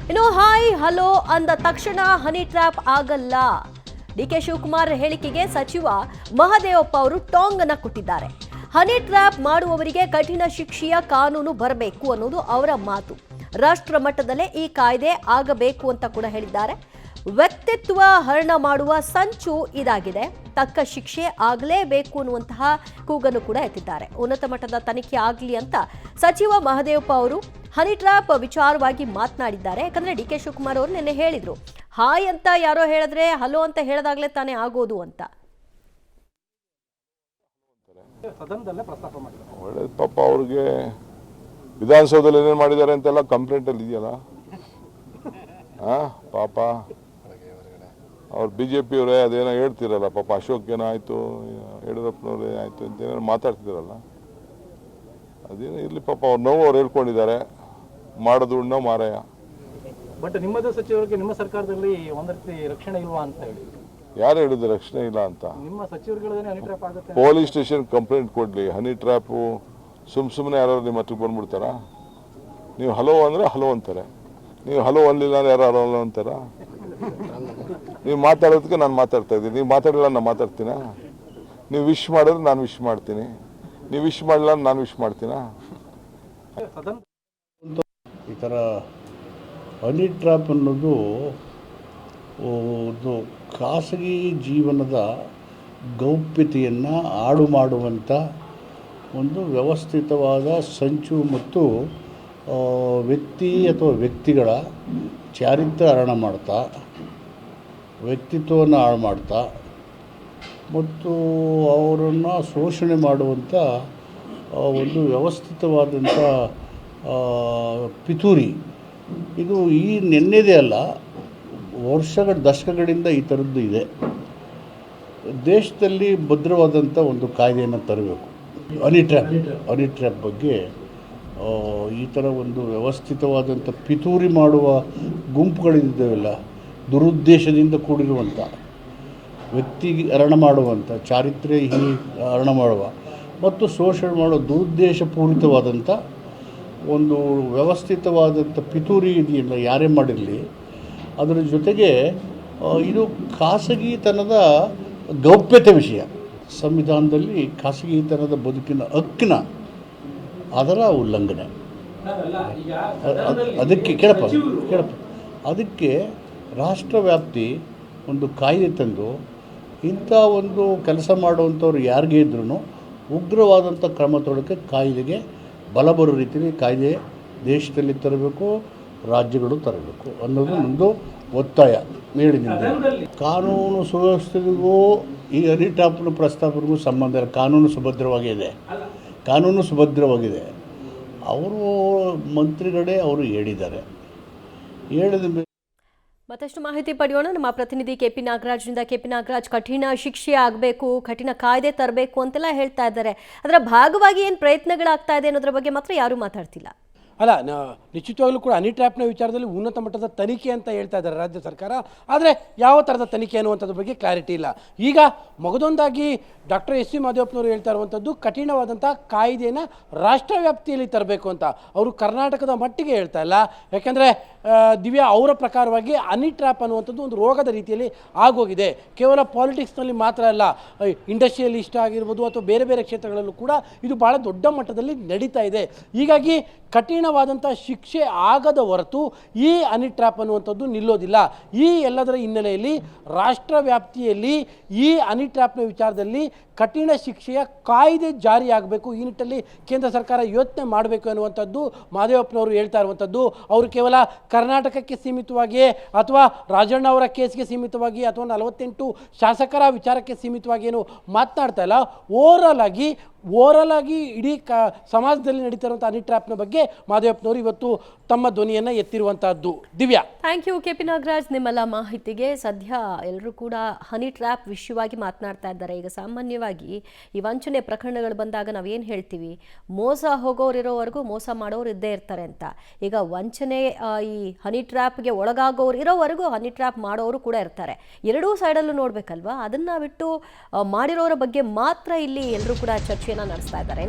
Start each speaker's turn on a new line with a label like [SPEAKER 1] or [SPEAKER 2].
[SPEAKER 1] ಇನ್ನು hi hello ಅಂದ ತಕ್ಷಣ ಹನಿ ಟ್ರ್ಯಾಪ್ ಆಗಲ್ಲ. ಡಿಕೆ ಶಿವಕುಮಾರ್ ಹೇಳಿಕೆಗೆ ಸಚಿವ ಮಹದೇವಪ್ಪ ಅವರು ಟಾಂಗ್ ಅನ್ನ ಕೊಟ್ಟಿದ್ದಾರೆ. ಹನಿ ಟ್ರ್ಯಾಪ್ ಮಾಡುವವರಿಗೆ ಕಠಿಣ ಶಿಕ್ಷೆಯ ಕಾನೂನು ಬರಬೇಕು ಅನ್ನೋದು ಅವರ ಮಾತು. ರಾಷ್ಟ್ರ ಮಟ್ಟದಲ್ಲೇ ಈ ಕಾಯ್ದೆ ಆಗಬೇಕು ಅಂತ ಕೂಡ ಹೇಳಿದ್ದಾರೆ. ವ್ಯಕ್ತಿತ್ವ ಹರಣ ಮಾಡುವ ಸಂಚು ಇದಾಗಿದೆ, ತಕ್ಕ ಶಿಕ್ಷೆ ಆಗಲೇಬೇಕು ಅನ್ನುವಂತಹ ಕೂಗನ್ನು ಕೂಡ ಎತ್ತಿದ್ದಾರೆ. ಉನ್ನತ ಮಟ್ಟದ ತನಿಖೆ ಆಗಲಿ ಅಂತ ಸಚಿವ ಮಹದೇವಪ್ಪ ಅವರು ಹನಿ ಟ್ರ್ಯಾಪ್ ವಿಚಾರವಾಗಿ ಮಾತನಾಡಿದ್ದಾರೆ. ಯಾಕಂದ್ರೆ ಡಿಕೆ ಶಿವಕುಮಾರ್ ಅವರು ನಿನ್ನೆ ಹೇಳಿದ್ರು, ಹಾಯ್ ಅಂತ ಯಾರೋ ಹೇಳಿದ್ರೆ ಹಲೋ ಅಂತ ಹೇಳಿದಾಗಲೇ ತಾನೇ ಆಗೋದು ಅಂತ.
[SPEAKER 2] ಒಳ್ಳೆ ಪಾಪ ಅವ್ರಿಗೆ ವಿಧಾನಸೌಧದಲ್ಲಿ ಏನೇನು ಮಾಡಿದ್ದಾರೆ ಅಂತೆಲ್ಲ ಕಂಪ್ಲೇಂಟ್ ಅಲ್ಲಿ ಇದೆಯಲ್ಲ. ಪಾಪ ಅವ್ರು BJP ಅವರೇ ಅದೇನೋ ಹೇಳ್ತಿರಲ್ಲ, ಪಾಪ ಅಶೋಕ್ ಏನೋ ಆಯ್ತು, ಯಡಿಯೂರಪ್ಪನವರೇ ಆಯ್ತು ಅಂತ ಏನಾರು ಮಾತಾಡ್ತಿದಾರಲ್ಲ, ಅದೇನೋ ಇರ್ಲಿ ಪಾಪ ಅವ್ರು ನೋವು ಅವ್ರು ಹೇಳ್ಕೊಂಡಿದ್ದಾರೆ, ಮಾಡೋದು ಉಣ್ಣೋ ಮಾರಾಯ.
[SPEAKER 3] ಬಟ್ ನಿಮ್ಮದು ಸಚಿವರಿಗೆ ನಿಮ್ಮ ಸರ್ಕಾರದಲ್ಲಿ ಒಂದ್ ರೀತಿ ರಕ್ಷಣೆ ಇಲ್ವಾ ಅಂತ ಹೇಳಿ
[SPEAKER 2] ಯಾರು ಹೇಳಿದ್ರು ರಕ್ಷಣೆ ಇಲ್ಲ ಅಂತ?
[SPEAKER 3] ನಿಮ್ಮ ಸಚಿವರುಗಳೇ ಹನಿ ಟ್ರ್ಯಾಪ್ ಆಗುತ್ತೆ.
[SPEAKER 2] ಪೊಲೀಸ್ ಸ್ಟೇಷನ್ ಕಂಪ್ಲೇಂಟ್ ಕೊಡ್ಲಿ. ಹನಿ ಟ್ರ್ಯಾಪು ಸುಮ್ಮನೆ ಯಾರು ನಿಮ್ಮ ಹತ್ರಕ್ಕೆ ಬಂದ್ಬಿಡ್ತಾರ? ನೀವು ಹಲೋ ಅಂದ್ರೆ ಹಲೋ ಅಂತಾರೆ, ನೀವು ಹಲೋ ಅನ್ಲಿಲ್ಲ ಅಂದ್ರೆ ಯಾರು ಹಲೋ ಅಂತಾರ? ನೀವು ಮಾತಾಡೋದಕ್ಕೆ ನಾನು ಮಾತಾಡ್ತಾ ಇದ್ದೀನಿ, ನೀವು ಮಾತಾಡಿಲ್ಲ ನಾನು ಮಾತಾಡ್ತೀನ? ನೀವು ವಿಶ್ ಮಾಡಿದ್ರೆ ನಾನು ವಿಶ್ ಮಾಡ್ತೀನಿ, ನೀವು ವಿಶ್ ಮಾಡಲಿಲ್ಲ ನಾನು ವಿಶ್ ಮಾಡ್ತೀನ?
[SPEAKER 4] ಈ ಥರ ಹನಿ ಟ್ರ್ಯಾಪ್ ಅನ್ನೋದು ಒಂದು ಖಾಸಗಿ ಜೀವನದ ಗೌಪ್ಯತೆಯನ್ನು ಹಾಳು ಮಾಡುವಂಥ ಒಂದು ವ್ಯವಸ್ಥಿತವಾದ ಸಂಚು ಮತ್ತು ವ್ಯಕ್ತಿ ಅಥವಾ ವ್ಯಕ್ತಿಗಳ ಚಾರಿತ್ರ್ಯ ಹರಣ ಮಾಡ್ತಾ, ವ್ಯಕ್ತಿತ್ವವನ್ನು ಹಾಳು ಮಾಡ್ತಾ ಮತ್ತು ಅವರನ್ನು ಶೋಷಣೆ ಮಾಡುವಂಥ ಒಂದು ವ್ಯವಸ್ಥಿತವಾದಂಥ ಪಿತೂರಿ. ಇದು ಈ ನೆನ್ನೆದೇ ಅಲ್ಲ, ದಶಕಗಳಿಂದ ಈ ಥರದ್ದು ಇದೆ. ದೇಶದಲ್ಲಿ ಭದ್ರವಾದಂಥ ಒಂದು ಕಾಯ್ದೆಯನ್ನು ತರಬೇಕು. ಹನಿ ಟ್ರ್ಯಾಪ್ ಬಗ್ಗೆ ಈ ಥರ ಒಂದು ವ್ಯವಸ್ಥಿತವಾದಂಥ ಪಿತೂರಿ ಮಾಡುವ ಗುಂಪುಗಳಿದ್ದಾವೆಲ್ಲ, ದುರುದ್ದೇಶದಿಂದ ಕೂಡಿರುವಂಥ, ವ್ಯಕ್ತಿ ಹರಣ ಮಾಡುವಂಥ, ಚಾರಿತ್ರ್ಯ ಹರಣ ಮಾಡುವ ಮತ್ತು ಶೋಷಣೆ ಮಾಡುವ ದುರುದ್ದೇಶಪೂರಿತವಾದಂಥ ಒಂದು ವ್ಯವಸ್ಥಿತವಾದಂಥ ಪಿತೂರಿ ಇದೆಯಲ್ಲ, ಯಾರೇ ಮಾಡಿರಲಿ. ಅದರ ಜೊತೆಗೆ ಇದು ಖಾಸಗಿತನದ ಗೌಪ್ಯತೆ ವಿಷಯ. ಸಂವಿಧಾನದಲ್ಲಿ ಖಾಸಗಿತನದ ಬದುಕಿನ ಹಕ್ಕಿನ ಅದರ ಉಲ್ಲಂಘನೆ. ಅದಕ್ಕೆ ಕೇಳಪ್ಪ ಅದಕ್ಕೆ ರಾಷ್ಟ್ರವ್ಯಾಪ್ತಿ ಒಂದು ಕಾಯ್ದೆ ತಂದು ಇಂಥ ಒಂದು ಕೆಲಸ ಮಾಡುವಂಥವ್ರು ಯಾರಿಗೇ ಇದ್ರೂ ಉಗ್ರವಾದಂಥ ಕ್ರಮ ತೊಡಕ್ಕೆ ಕಾಯ್ದೆಗೆ ಬಲ ಬರೋ ರೀತಿಯಲ್ಲಿ ಕಾಯ್ದೆ ದೇಶದಲ್ಲಿ ತರಬೇಕು, ರಾಜ್ಯಗಳು ತರಬೇಕು ಅನ್ನೋದು ನಮ್ಮದು ಒತ್ತಾಯ. ಹೇಳಿದ್ದೀನಿ, ಕಾನೂನು ಸುವ್ಯವಸ್ಥೆಗೂ ಈ ಹನಿ ಟ್ರ್ಯಾಪ್ನ ಪ್ರಸ್ತಾಪರಿಗೂ ಸಂಬಂಧ ಇಲ್ಲ. ಕಾನೂನು ಸುಭದ್ರವಾಗಿದೆ. ಅವರು ಮಂತ್ರಿಗಳೇ ಅವರು ಹೇಳಿದ ಮೇಲೆ
[SPEAKER 1] ಮತ್ತಷ್ಟು ಮಾಹಿತಿ ಪಡೆಯೋಣ ನಮ್ಮ ಪ್ರತಿನಿಧಿ KP ನಾಗರಾಜ್ನಿಂದ. KP ನಾಗರಾಜ್, ಕಠಿಣ ಶಿಕ್ಷೆ ಆಗಬೇಕು, ಕಠಿಣ ಕಾಯ್ದೆ ತರಬೇಕು ಅಂತೆಲ್ಲ ಹೇಳ್ತಾ ಇದ್ದಾರೆ. ಅದರ ಭಾಗವಾಗಿ ಏನು ಪ್ರಯತ್ನಗಳಾಗ್ತಾ ಇದೆ ಅನ್ನೋದ್ರ ಬಗ್ಗೆ ಮಾತ್ರ ಯಾರೂ ಮಾತಾಡ್ತಿಲ್ಲ.
[SPEAKER 5] ಅಲ್ಲ, ನಿಶ್ಚಿತವಾಗಲೂ ಕೂಡ ಹನಿ ಟ್ರ್ಯಾಪ್ನ ವಿಚಾರದಲ್ಲಿ ಉನ್ನತ ಮಟ್ಟದ ತನಿಖೆ ಅಂತ ಹೇಳ್ತಾ ಇದ್ದಾರೆ ರಾಜ್ಯ ಸರ್ಕಾರ. ಆದರೆ ಯಾವ ಥರದ ತನಿಖೆ ಅನ್ನುವಂಥದ್ರ ಬಗ್ಗೆ ಕ್ಲಾರಿಟಿ ಇಲ್ಲ. ಈಗ ಮಗದೊಂದಾಗಿ ಡಾಕ್ಟರ್ S.C. ಮಹದೇವಪ್ಪನವರು ಹೇಳ್ತಾ ಇರುವಂಥದ್ದು ಕಠಿಣವಾದಂಥ ಕಾಯ್ದೆಯನ್ನು ರಾಷ್ಟ್ರ ವ್ಯಾಪ್ತಿಯಲ್ಲಿ ತರಬೇಕು ಅಂತ. ಅವರು ಕರ್ನಾಟಕದ ಮಟ್ಟಿಗೆ ಹೇಳ್ತಾ ಇಲ್ಲ. ಯಾಕೆಂದರೆ ದಿವ್ಯಾ ಅವರ ಪ್ರಕಾರವಾಗಿ ಹನಿ ಟ್ರ್ಯಾಪ್ ಅನ್ನುವಂಥದ್ದು ಒಂದು ರೋಗದ ರೀತಿಯಲ್ಲಿ ಆಗೋಗಿದೆ. ಕೇವಲ ಪಾಲಿಟಿಕ್ಸ್ನಲ್ಲಿ ಮಾತ್ರ ಅಲ್ಲ, ಇಂಡಸ್ಟ್ರಿಯಲಿಸ್ಟ್ ಆಗಿರ್ಬೋದು ಅಥವಾ ಬೇರೆ ಬೇರೆ ಕ್ಷೇತ್ರಗಳಲ್ಲೂ ಕೂಡ ಇದು ಭಾಳ ದೊಡ್ಡ ಮಟ್ಟದಲ್ಲಿ ನಡೀತಾ ಇದೆ. ಹೀಗಾಗಿ ಕಠಿಣವಾದಂಥ ಶಿಕ್ಷೆ ಆಗದ ಹೊರತು ಈ ಹನಿ ಟ್ರ್ಯಾಪ್ ಅನ್ನುವಂಥದ್ದು ನಿಲ್ಲೋದಿಲ್ಲ. ಈ ಎಲ್ಲದರ ಹಿನ್ನೆಲೆಯಲ್ಲಿ ರಾಷ್ಟ್ರ ವ್ಯಾಪ್ತಿಯಲ್ಲಿ ಈ ಹನಿ ಟ್ರ್ಯಾಪ್ನ ವಿಚಾರದಲ್ಲಿ ಕಠಿಣ ಶಿಕ್ಷೆಯ ಕಾಯ್ದೆ ಜಾರಿಯಾಗಬೇಕು. ಈ ನಿಟ್ಟಲ್ಲಿ ಕೇಂದ್ರ ಸರ್ಕಾರ ಯೋಚನೆ ಮಾಡಬೇಕು ಅನ್ನುವಂಥದ್ದು ಮಹದೇವಪ್ಪನವರು ಹೇಳ್ತಾ ಇರುವಂಥದ್ದು. ಅವರು ಕೇವಲ ಕರ್ನಾಟಕಕ್ಕೆ ಸೀಮಿತವಾಗಿಯೇ ಅಥವಾ ರಾಜಣ್ಣ ಅವರ ಕೇಸ್ಗೆ ಸೀಮಿತವಾಗಿ ಅಥವಾ 48 ಶಾಸಕರ ವಿಚಾರಕ್ಕೆ ಸೀಮಿತವಾಗಿ ಏನು ಮಾತನಾಡ್ತಾ ಇಲ್ಲ. ಓವರಲ್ ಆಗಿ ಇಡೀ ಸಮಾಜದಲ್ಲಿ ನಡೀತಾ ಇರುವಂಥ ಹನಿ ಟ್ರ್ಯಾಪ್ನ ಬಗ್ಗೆ ಮಹದೇವಪ್ಪನವರು ಇವತ್ತು ತಮ್ಮ ಧ್ವನಿಯನ್ನು ಎತ್ತಿರುವಂತಹದ್ದು. Divya,
[SPEAKER 1] thank you KP Nagaraj ನಿಮ್ಮೆಲ್ಲ ಮಾಹಿತಿಗೆ. ಸದ್ಯ ಎಲ್ಲರೂ ಕೂಡ ಹನಿ ಟ್ರ್ಯಾಪ್ ವಿಷಯವಾಗಿ ಮಾತನಾಡ್ತಾ ಇದ್ದಾರೆ. ಈಗ ಸಾಮಾನ್ಯವಾಗಿ ಈ ವಂಚನೆ ಪ್ರಕರಣಗಳು ಬಂದಾಗ ನಾವೇನು ಹೇಳ್ತೀವಿ, ಮೋಸ ಹೋಗೋರಿರೋವರೆಗೂ ಮೋಸ ಮಾಡೋರು ಇದ್ದೇ ಇರ್ತಾರೆ ಅಂತ. ಈಗ ವಂಚನೆ ಈ ಹನಿ ಟ್ರ್ಯಾಪ್ಗೆ ಒಳಗಾಗೋರು ಇರೋವರೆಗೂ ಹನಿ ಟ್ರ್ಯಾಪ್ ಮಾಡೋರು ಕೂಡ ಇರ್ತಾರೆ. ಎರಡೂ ಸೈಡಲ್ಲೂ ನೋಡ್ಬೇಕಲ್ವಾ. ಅದನ್ನ ಬಿಟ್ಟು ಮಾಡಿರೋರ ಬಗ್ಗೆ ಮಾತ್ರ ಇಲ್ಲಿ ಎಲ್ಲರೂ ಕೂಡ ಚರ್ಚೆಯನ್ನ ನಡೆಸ್ತಾ ಇದ್ದಾರೆ.